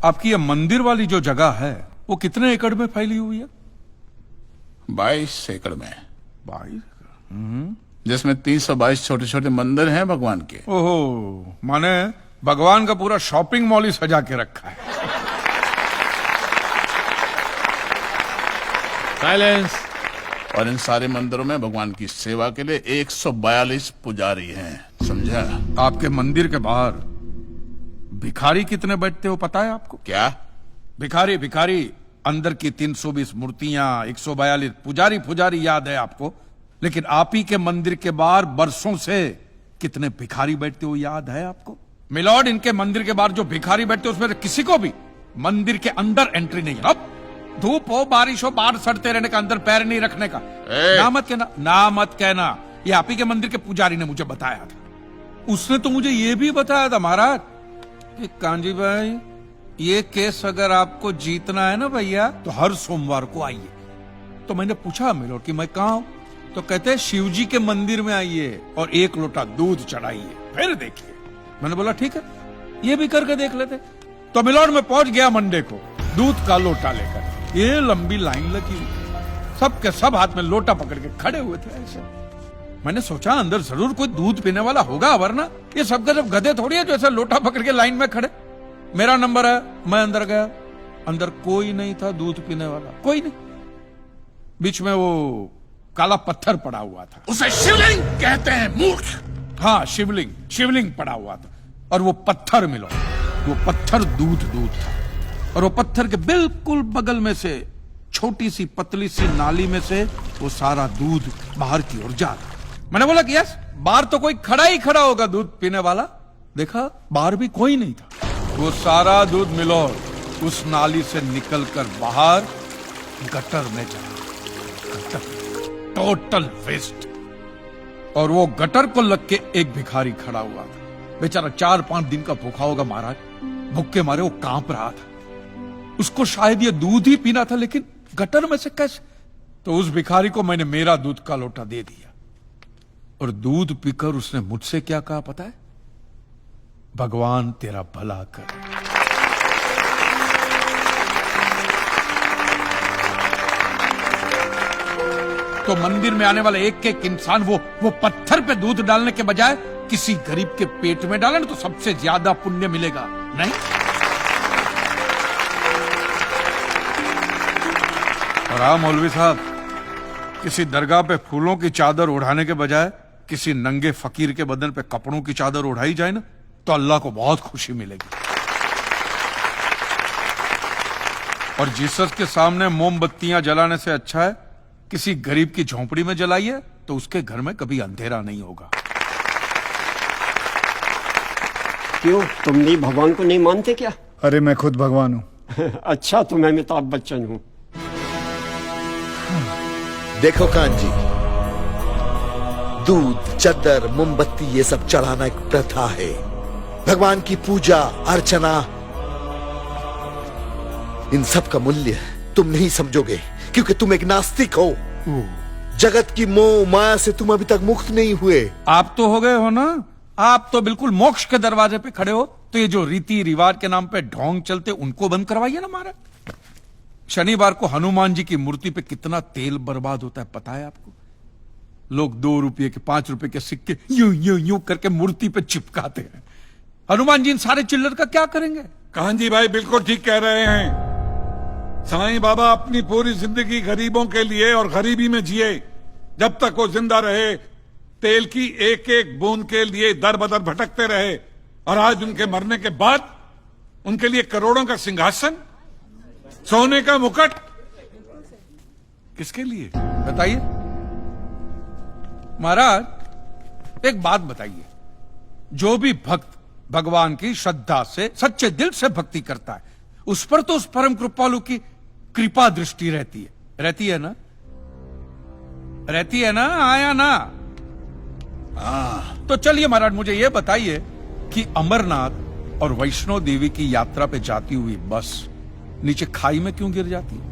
आपकी ये मंदिर वाली जो जगह है वो कितने एकड़ में फैली हुई है? 22 एकड़ में, 22। जिसमें 322 छोटे छोटे मंदिर हैं भगवान के। ओहो, माने भगवान का पूरा शॉपिंग मॉल ही सजा के रखा है। साइलेंस। और इन सारे मंदिरों में भगवान की सेवा के लिए 142 पुजारी हैं, समझा? आपके मंदिर के बाहर भिखारी कितने बैठते हो पता है आपको? क्या? भिखारी भिखारी अंदर की 320 मूर्तियां, 142 पुजारी याद है आपको, लेकिन आप ही के मंदिर के बाहर बरसों से कितने भिखारी बैठते हो याद है आपको? मिलॉर्ड, इनके मंदिर के बाहर जो भिखारी बैठते हो उसमें किसी को भी मंदिर के अंदर एंट्री नहीं है। अब धूप हो बारिश हो बाहर सड़ते रहने का, अंदर पैर नहीं रखने का। ना मत कहना, ये आप ही के मंदिर के पुजारी ने मुझे बताया था। उसने तो मुझे ये भी बताया था महाराज कि कांजी भाई, ये केस अगर आपको जीतना है ना भैया तो हर सोमवार को आइए। तो मैंने पूछा मिलॉर्ड कि मैं कहाँ हूं? तो कहते हैं शिव जी के मंदिर में आइए और 1 लोटा दूध चढ़ाइए, फिर देखिए। मैंने बोला ठीक है, ये भी करके देख लेते। तो मिलॉर्ड में पहुंच गया मंडे को दूध का लोटा लेकर। ये लंबी लाइन लगी हुई, सबके सब हाथ में लोटा पकड़ के खड़े हुए थे ऐसे। मैंने सोचा अंदर जरूर कोई दूध पीने वाला होगा, वरना ये सब के सब गधे थोड़ी है जो ऐसा लोटा पकड़ के लाइन में खड़े। मेरा नंबर है, मैं अंदर गया, अंदर कोई नहीं था दूध पीने वाला, कोई नहीं। बीच में वो काला पत्थर पड़ा हुआ था, उसे शिवलिंग कहते हैं मूर्ख। हाँ, शिवलिंग पड़ा हुआ था। और वो पत्थर मिलो, वो पत्थर दूध था। और वो पत्थर के बिल्कुल बगल में से छोटी सी पतली सी नाली में से वो सारा दूध बाहर की ओर जा रहा। मैंने बोला कि यस, बाहर तो कोई खड़ा होगा दूध पीने वाला। देखा बाहर भी कोई नहीं था। वो सारा दूध मिलो उस नाली से निकलकर बाहर गटर में जा, टोटल वेस्ट। और वो गटर को लग के एक भिखारी खड़ा हुआ था, बेचारा 4-5 दिन का भूखा होगा महाराज, भूख के मारे वो कांप रहा था। उसको शायद ये दूध ही पीना था, लेकिन गटर में से कैसे? तो उस भिखारी को मैंने मेरा दूध का लोटा दे दिया और दूध पीकर उसने मुझसे क्या कहा पता है? भगवान तेरा भला करे। तो मंदिर में आने वाला एक एक इंसान वो पत्थर पे दूध डालने के बजाय किसी गरीब के पेट में डाले तो सबसे ज्यादा पुण्य मिलेगा, नहीं? और हाँ मौलवी साहब, किसी दरगाह पे फूलों की चादर ओढ़ाने के बजाय किसी नंगे फकीर के बदन पे कपड़ों की चादर ओढ़ाई जाए ना तो अल्लाह को बहुत खुशी मिलेगी। और जीसस के सामने मोमबत्तियां जलाने से अच्छा है किसी गरीब की झोंपड़ी में जलाइए, तो उसके घर में कभी अंधेरा नहीं होगा। क्यों, तुम नहीं भगवान को नहीं मानते क्या? अरे मैं खुद भगवान हूँ। अच्छा, तो मैं अमिताभ बच्चन हूँ। देखो कांजी, दूध, चद्दर, मोमबत्ती ये सब चढ़ाना एक प्रथा है। भगवान की पूजा अर्चना, इन सब का मूल्य तुम नहीं समझोगे क्योंकि तुम एक नास्तिक हो। जगत की मोह माया से तुम अभी तक मुक्त नहीं हुए। आप तो हो गए हो ना, आप तो बिल्कुल मोक्ष के दरवाजे पे खड़े हो। तो ये जो रीति रिवाज के नाम पे ढोंग चलते उनको बंद करवाइए ना महाराज। शनिवार को हनुमान जी की मूर्ति पे कितना तेल बर्बाद होता है पता है आपको? लोग 2 रुपये के 5 रुपए के सिक्के यूं करके मूर्ति पे चिपकाते हैं। हनुमान जी इन सारे चिल्लर का क्या करेंगे? कांजी भाई बिल्कुल ठीक कह रहे हैं। साईं बाबा अपनी पूरी जिंदगी गरीबों के लिए और गरीबी में जिए। जब तक वो जिंदा रहे तेल की एक एक बूंद के लिए दर बदर भटकते रहे, और आज उनके मरने के बाद उनके लिए करोड़ों का सिंहासन, सोने का मुकुट, किसके लिए बताइए महाराज। एक बात बताइए, जो भी भक्त भगवान की श्रद्धा से सच्चे दिल से भक्ति करता है उस पर तो उस परम कृपालु की कृपा दृष्टि रहती है ना? रहती है ना? आया ना? तो चलिए महाराज, मुझे यह बताइए कि अमरनाथ और वैष्णो देवी की यात्रा पे जाती हुई बस नीचे खाई में क्यों गिर जाती है?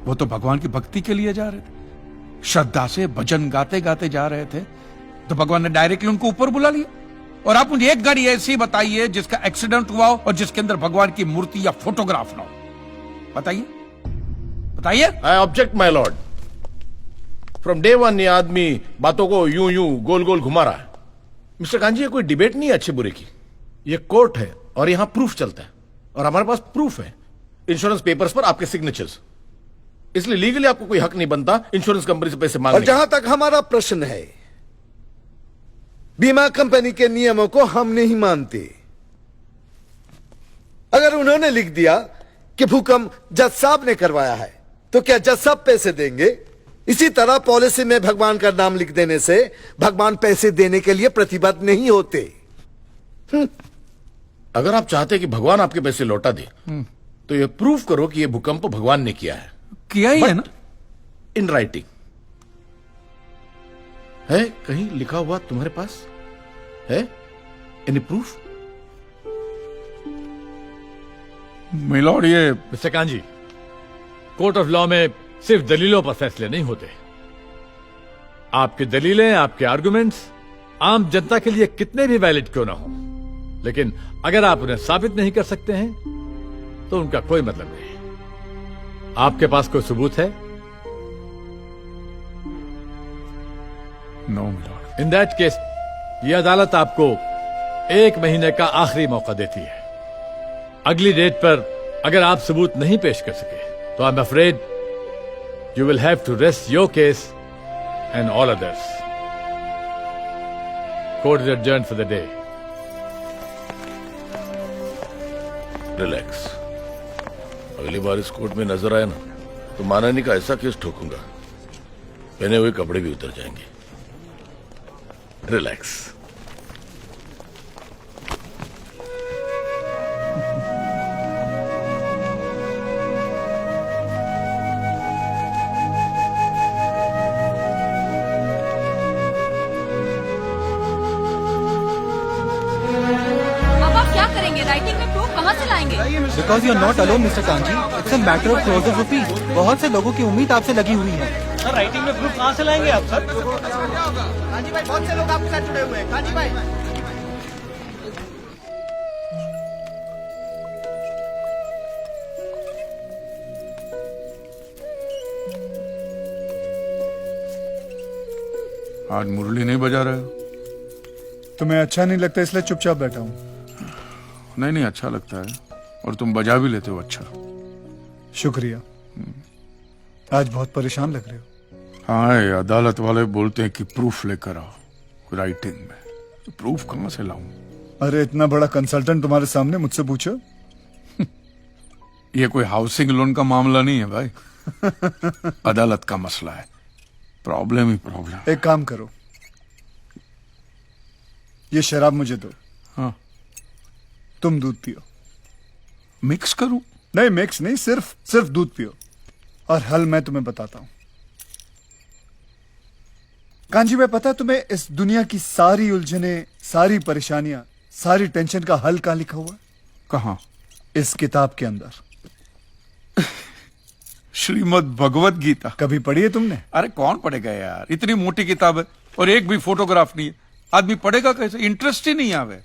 वो तो भगवान की भक्ति के लिए जा रहे थे, श्रद्धा से भजन गाते गाते जा रहे थे, तो भगवान ने डायरेक्टली उनको ऊपर बुला लिया। और आप मुझे एक गाड़ी ऐसी बताइए जिसका एक्सीडेंट हुआ हो और जिसके अंदर भगवान की मूर्ति या फोटोग्राफ ना हो। बताइए बताइए। I object my Lord. From day one ये आदमी बातों को यूं यूं गोल गोल घुमा रहा है। मिस्टर कांजी, ये कोई डिबेट नहीं है अच्छे बुरे की, ये कोर्ट है और यहां प्रूफ चलता है और हमारे पास प्रूफ है, इंश्योरेंस पेपर्स पर आपके सिग्नेचर्स। इसलिए लीगली आपको कोई हक नहीं बनता इंश्योरेंस कंपनी से पैसे और मांगने जहां तक हमारा प्रश्न है, बीमा कंपनी के नियमों को हम नहीं मानते। अगर उन्होंने लिख दिया कि भूकंप जज साहब ने करवाया है, तो क्या जज साहब पैसे देंगे? इसी तरह पॉलिसी में भगवान का नाम लिख देने से भगवान पैसे देने के लिए प्रतिबद्ध नहीं होते। अगर आप चाहते कि भगवान आपके पैसे लौटा दे तो ये प्रूफ करो कि ये भूकंप भगवान ने किया है, किया ही है ना। इन राइटिंग है, कहीं लिखा हुआ तुम्हारे पास है? Any proof? मिलॉर्ड, ये mister kanji, court of law में सिर्फ दलीलों पर फैसले नहीं होते। आपकी दलीलें, आपके आर्गुमेंट्स आम जनता के लिए कितने भी वैलिड क्यों ना हो, लेकिन अगर आप उन्हें साबित नहीं कर सकते हैं तो उनका कोई मतलब नहीं। आपके पास कोई सबूत है? No milord. In that case यह अदालत आपको 1 महीने का आखिरी मौका देती है। अगली डेट पर अगर आप सबूत नहीं पेश कर सके तो I am afraid you will have to rest your case and all others. Court is adjourned for the day. Relax. अगली बार इस कोर्ट में नजर आए ना तो मानहानि का ऐसा केस ठोकूंगा, पहने हुए कपड़े भी उतर जाएंगे। रिलैक्स। राइटिंग में प्रूफ कहाँ से लाएंगे? Because you are not alone, Mr. Kanji. It's a matter of crores of rupees. बहुत से लोगों की उम्मीद आपसे लगी हुई है। सर, राइटिंग में प्रूफ कहाँ से लाएंगे आप सर? कांजी भाई, बहुत से लोग आपके साथ जुड़े हुए हैं। कांजी भाई। आज मुरली नहीं बजा रहे हो? तुम्हें अच्छा नहीं लगता इसलिए चुपचाप बैठा हूँ। नहीं नहीं, अच्छा लगता है और तुम बजा भी लेते हो अच्छा। शुक्रिया। आज बहुत परेशान लग रहे हो। हाँ, ये अदालत वाले बोलते हैं कि प्रूफ लेकर आओ राइटिंग में, तो प्रूफ कहाँ से लाऊं? अरे इतना बड़ा कंसल्टेंट तुम्हारे सामने मुझसे पूछो। ये कोई हाउसिंग लोन का मामला नहीं है भाई। अदालत का मसला है, प्रॉब्लम ही प्रॉब्लम। एक काम करो, ये शराब मुझे दो। हाँ, तुम दूध पियो। मिक्स करूं? नहीं, मिक्स नहीं, सिर्फ दूध पियो और हल मैं तुम्हें बताता हूं। कांजी भाई, पता तुम्हें इस दुनिया की सारी उलझने, सारी परेशानियां, सारी टेंशन का हल कहां लिखा हुआ है? कहां? इस किताब के अंदर। श्रीमद् भगवत गीता। कभी पढ़ी है तुमने? अरे कौन पढ़ेगा यार, इतनी मोटी किताब है और एक भी फोटोग्राफ नहीं है। आदमी पढ़ेगा कैसे? इंटरेस्ट ही नहीं आवे।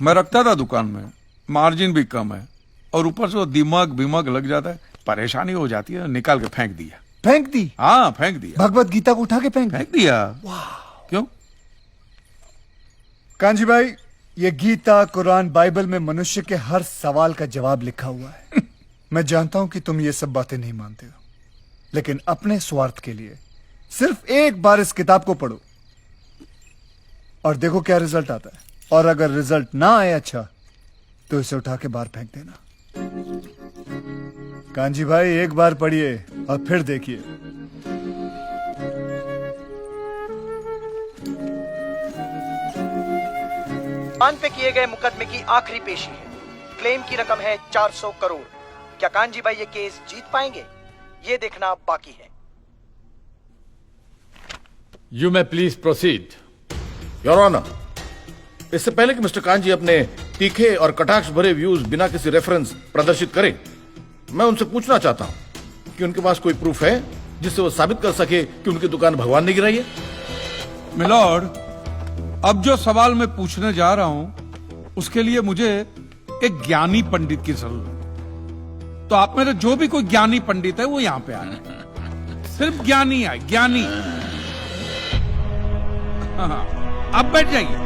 मैं रखता था दुकान में, मार्जिन भी कम है और ऊपर से दिमाग लग जाता है, परेशानी हो जाती है। निकाल के फेंक दिया। फेंक दी? हाँ, फेंक दिया। भगवत गीता को उठा के फेंक दिया। क्यों? कांजी भाई, ये गीता, कुरान, बाइबल में मनुष्य के हर सवाल का जवाब लिखा हुआ है। मैं जानता हूं कि तुम ये सब बातें नहीं मानते हो, लेकिन अपने स्वार्थ के लिए सिर्फ एक बार इस किताब को पढ़ो और देखो क्या रिजल्ट आता है। और अगर रिजल्ट ना आए अच्छा, तो इसे उठा के बाहर फेंक देना। कांजी भाई, एक बार पढ़िए और फिर देखिए। पान पे किए गए मुकदमे की आखिरी पेशी है। क्लेम की रकम है 400 करोड़। क्या कांजी भाई ये केस जीत पाएंगे? ये देखना बाकी है। You may please proceed. Your honour, इससे पहले कि मिस्टर कांजी अपने तीखे और कटाक्ष भरे व्यूज बिना किसी रेफरेंस प्रदर्शित करें, मैं उनसे पूछना चाहता हूं कि उनके पास कोई प्रूफ है जिससे वो साबित कर सके कि उनकी दुकान भगवान ने गिराई है? मिलॉर्ड, अब जो सवाल मैं पूछने जा रहा हूं उसके लिए मुझे एक ज्ञानी पंडित की जरूरत है। तो आप मेरे जो भी कोई ज्ञानी पंडित है वो यहां पे आए, सिर्फ ज्ञानी आए, ज्ञानी। हाँ, आप बैठ जाइए।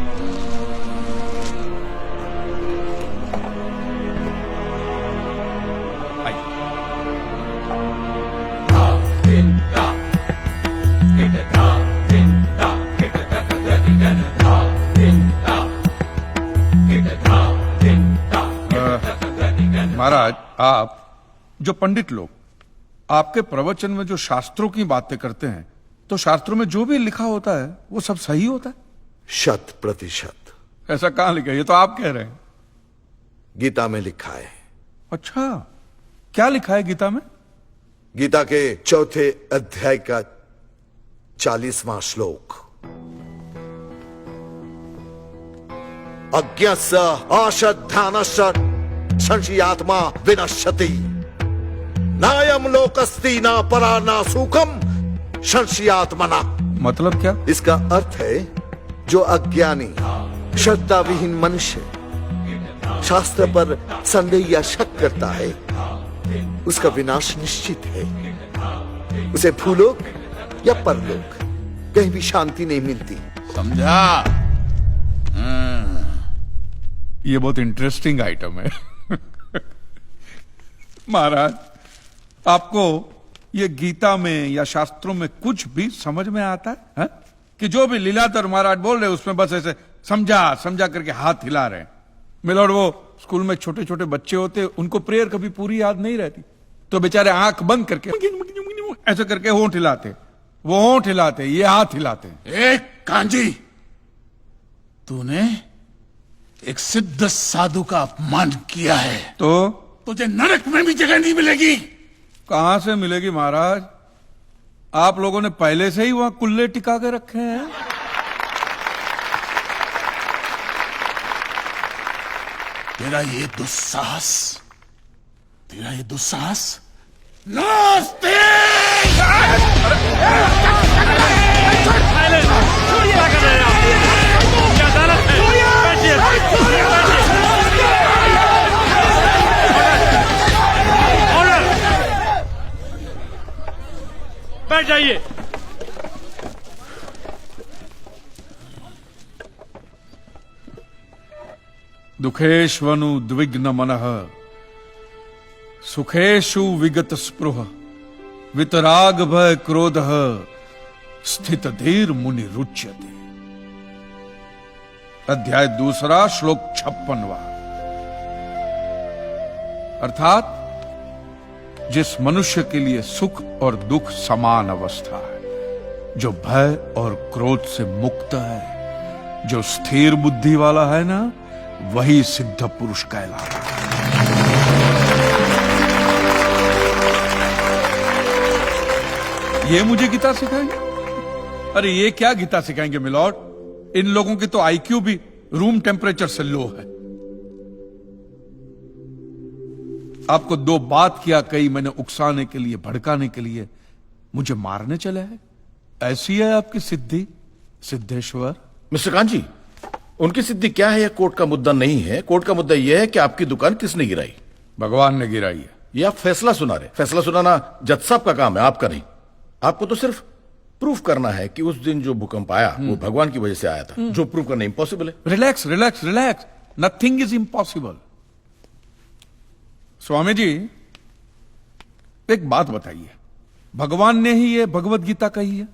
महाराज, आप जो पंडित लोग आपके प्रवचन में जो शास्त्रों की बातें करते हैं, तो शास्त्रों में जो भी लिखा होता है वो सब सही होता है? 100%। ऐसा कहां लिखा है? ये तो आप कह रहे हैं। गीता में लिखा है। अच्छा, क्या लिखा है गीता में? गीता के 4थे अध्याय का 40वां श्लोक। अज्ञस्य अश्रद्धानस्य संशयात्मा विनश्यति, नायम लोकस्ति न परा न सुखम संशयात्मना। मतलब क्या? इसका अर्थ है जो अज्ञानी श्रद्धा विहीन मनुष्य शास्त्र पर संदेह या शक करता है उसका विनाश निश्चित है। उसे भूलोक या परलोक कहीं भी शांति नहीं मिलती। समझा? ये बहुत इंटरेस्टिंग आइटम है। महाराज, आपको ये गीता में या शास्त्रों में कुछ भी समझ में आता है? कि जो भी लीलाधर महाराज बोल रहे उसमें बस ऐसे समझा समझा करके हाथ हिला रहे हैं। मिलोड, वो स्कूल में छोटे छोटे बच्चे होते, उनको प्रेयर कभी पूरी याद नहीं रहती, तो बेचारे आंख बंद करके ऐसे करके होंठ हिलाते, वो होंठ हिलाते, ये हाथ हिलाते। एक कांजी, तूने एक सिद्ध साधु का अपमान किया है तो तुझे नरक में भी जगह नहीं मिलेगी। कहां से मिलेगी महाराज? आप लोगों ने पहले से ही वहां कुल्ले टिका के रखे हैं। तेरा ये दुस्साहस नास्ते। बैठ जाइए। दुखेष्वनु द्विग्न मनः सुखेषु विगत स्पृह वितराग भय क्रोधः स्थित धीर मुनि रुच्यते। अध्याय 2 श्लोक 56वां। अर्थात जिस मनुष्य के लिए सुख और दुख समान अवस्था है, जो भय और क्रोध से मुक्त है, जो स्थिर बुद्धि वाला है ना, वही सिद्ध पुरुष कहलाता है। ये मुझे गीता सिखाएंगे? अरे ये क्या गीता सिखाएंगे मिलॉर्ड, इन लोगों की तो आईक्यू भी रूम टेम्परेचर से लो है। आपको 2 बात किया कही मैंने उकसाने के लिए, भड़काने के लिए, मुझे मारने चले हैं। ऐसी है आपकी सिद्धि सिद्धेश्वर? मिस्टर कांजी, उनकी सिद्धि क्या है यह कोर्ट का मुद्दा नहीं है। कोर्ट का मुद्दा यह है कि आपकी दुकान किसने गिराई। भगवान ने गिराई है। यह आप फैसला सुना रहे। फैसला सुनाना जज साहब का काम है, आपका नहीं। आपको तो सिर्फ प्रूफ करना है कि उस दिन जो भूकंप आया वो भगवान की वजह से आया था, जो प्रूफ करना इंपॉसिबल है। Relax relax relax, nothing is impossible. Swami ji, एक बात बताइए, भगवान ने ही ये भगवत गीता कही है?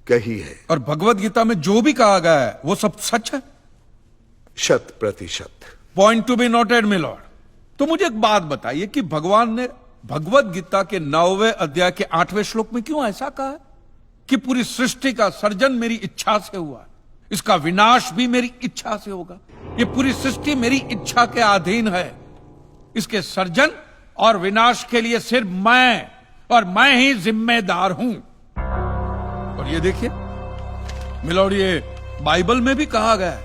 कही है। और भगवत गीता में जो भी कहा गया है वो सब सच है? 100%। Point to be noted milord. तो मुझे एक बात बताइए कि भगवान ने भगवत गीता के 9वें अध्याय के 8वें श्लोक में क्यों ऐसा कहा है कि पूरी सृष्टि का सर्जन मेरी इच्छा से हुआ, इसका विनाश भी मेरी इच्छा से होगा, ये पूरी सृष्टि मेरी इच्छा के अधीन है, इसके सर्जन और विनाश के लिए सिर्फ मैं और मैं ही जिम्मेदार हूं। और ये देखिए मिलॉर्ड, ये बाइबल में भी कहा गया है,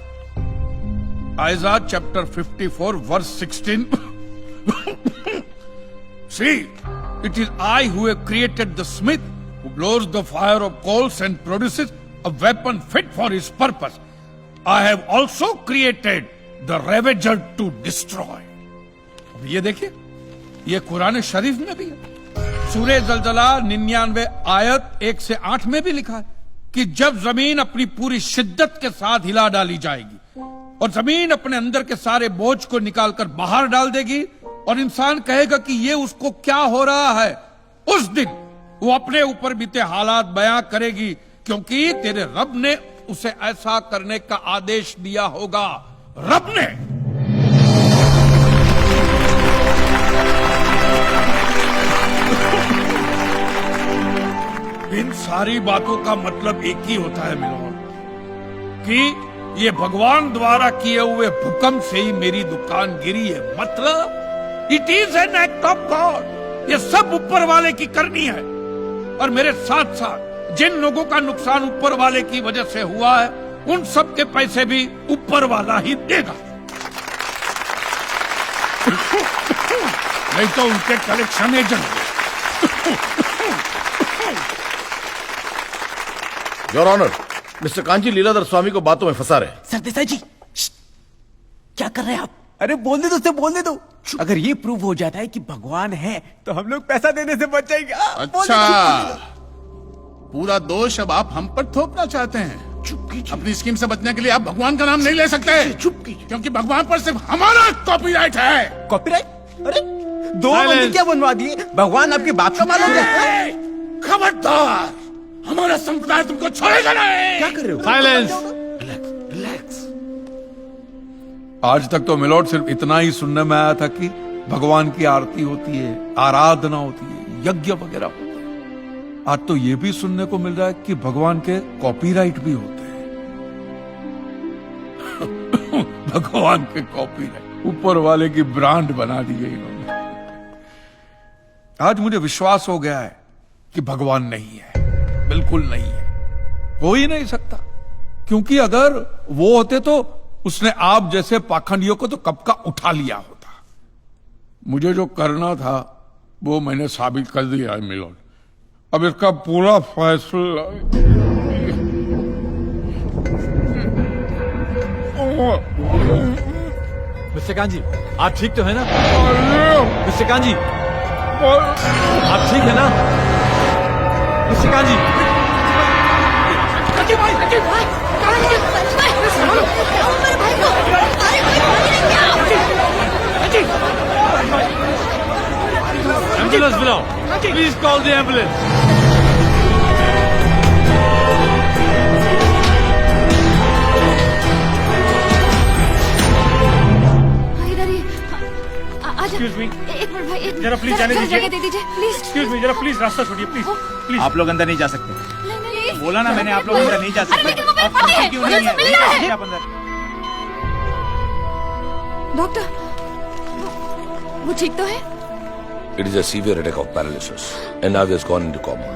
Aiza chapter 54 verse 16। See, it is I who have created the smith who blows the fire of coals and produces a weapon fit for his purpose. I have also created the ravager to destroy. अब ये देखिए, ये कुरान शरीफ में भी है। सूरह जलजला 99 आयत 1 से 8 में भी लिखा है कि जब जमीन अपनी पूरी शिद्दत के साथ हिला डाली जाएगी और जमीन अपने अंदर के सारे बोझ को निकालकर बाहर डाल देगी और इंसान कहेगा कि ये उसको क्या हो रहा है, उस दिन वो अपने ऊपर बीते हालात बयां करेगी, क्योंकि तेरे रब ने उसे ऐसा करने का आदेश दिया होगा। रब ने। इन सारी बातों का मतलब एक ही होता है मिलोन, कि ये भगवान द्वारा किए हुए भूकंप से ही मेरी दुकान गिरी है। मतलब it is an act of God. ये सब ऊपर वाले की करनी है, और मेरे साथ साथ जिन लोगों का नुकसान ऊपर वाले की वजह से हुआ है, उन सब के पैसे भी ऊपर वाला ही देगा। नहीं तो उनके collection agent. Your honour, mister Kanchi Leeladhar Swami को बातों में फंसा रहे। सर देसाई जी, क्या कर रहे हैं आप? अरे बोलने दो, उसे बोलने दो। अगर ये प्रूव हो जाता है कि भगवान है तो हम लोग पैसा देने से बच जाएंगे। अच्छा, पूरा दोष अब आप हम पर थोपना चाहते हैं। अपनी स्कीम से बचने के लिए आप भगवान का नाम नहीं ले सकते, क्योंकि भगवान पर सिर्फ हमारा कॉपीराइट है। कॉपीराइट? अरे 2 मंदिर क्या बनवा दिए? भगवान आपके बाप का मालूम है। खबरदार, हमारा संप्रदाय तुमको छोड़ेगा नहीं। क्या कर रहे हो? साइलेंस। रिलैक्स। आज तक तो मिलोड सिर्फ इतना ही सुनने में आया था कि भगवान की आरती होती है, आराधना होती है, यज्ञ वगैरह होता है। आज तो ये भी सुनने को मिल रहा है कि भगवान के कॉपीराइट भी होते हैं। भगवान के कॉपीराइट ऊपर वाले की ब्रांड बना दी गई इन्होंने। आज मुझे विश्वास हो गया है कि भगवान नहीं है, बिल्कुल नहीं है, हो ही नहीं सकता। क्योंकि अगर वो होते तो उसने आप जैसे पाखंडियों को तो कब का उठा लिया होता। मुझे जो करना था वो मैंने साबित कर दिया है मिलोन। अब इसका पूरा फैसला मिस्टर कांजी, आप ठीक तो है ना? मिस्टर कांजी, आप ठीक है ना? मिस्टर कांजी। एम्बुलेंस बुलाओ, प्लीज कॉल द एम्बुलेंस। इधर ही आजा। Excuse me. एक मिनट भाई, एक जरा प्लीज जाने दीजिए। जगह दे दीजिए प्लीज। एक्सक्यूज मी, जरा प्लीज रास्ता छोड़िए प्लीज। प्लीज। आप लोग अंदर नहीं जा सकते। प्लीज। बोला ना मैंने, आप लोग अंदर नहीं जा सकते। अरे लेकिन वो मेरे भाई है, क्यों नहीं मुझे मिलना है। आप अंदर। डॉक्टर, वो ठीक तो है? It is a severe attack of paralysis and now he has gone into coma.